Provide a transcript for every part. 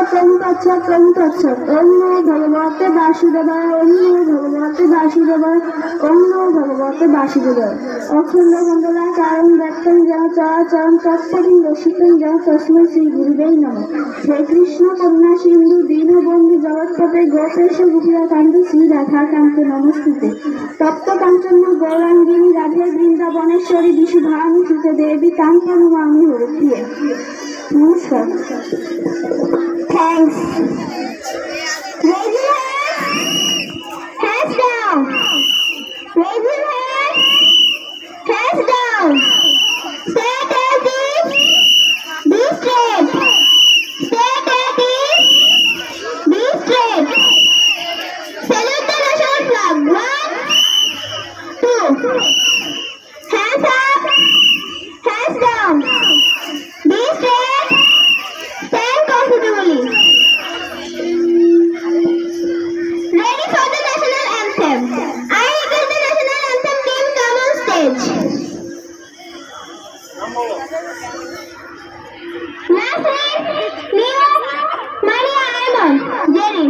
ओम नमो भगवते वासुदेवाय ओम नमो भगवते वासुदेवाय ओम नमो भगवते वासुदेवाय अखंड मंडला कारण व्यक्तं जन चराचरं तत्पदं दर्शितं जन तस्मै श्री गुरुवे नमः हे कृष्ण करुणा सिंधु दीनबंधु जगत्पते गोपेश गोपीकांत श्री राधाकांत नमस्ते तप्त कांचन गौरांगिनी राधे वृंदावनेश्वरी विशुभानु सुते देवी तां प्रणमामि हरिप्रिये नमस्कार Thanks. Raise your hands. Hands down. Raise your hands. Hands down. Stand at ease. Be straight. Stand at ease. Be straight. Salute the national flag. 1, 2. Hands up. Hands down. Be straight. Stand comfortably. Ready for the national anthem. I request the national anthem team come on stage. Nasrin, Neo, Maria Ayman, Jerry.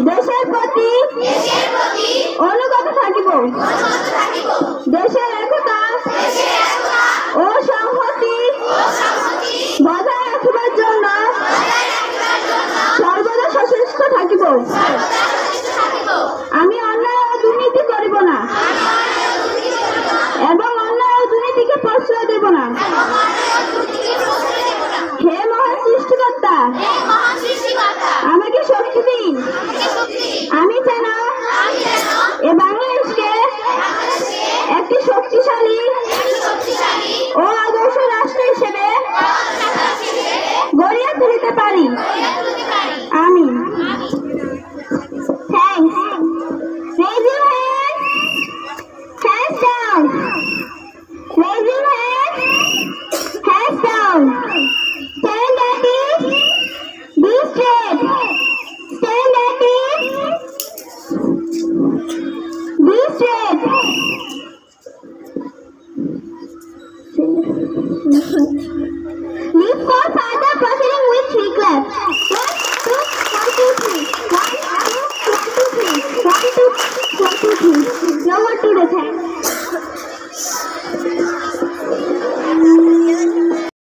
দেশের প্রতি অনুগত থাকিব, দেশের একতা ও সংহতি বজায় রাখিবার জন্য সর্বদা সচেষ্ট থাকিব। আমি অন্যায় ও দুর্নীতি করিব না এবং অন্যায় ও দুর্নীতিকে প্রশ্রয় দেব না। হে মহান সৃষ্টিকর্তা, আমাকে শক্তি দিন, আমি যেন এ বাংলাদেশকে একটি শক্তিশালী ও আদর্শ রাষ্ট্র হিসেবে গড়িয়া তুলিতে পারি।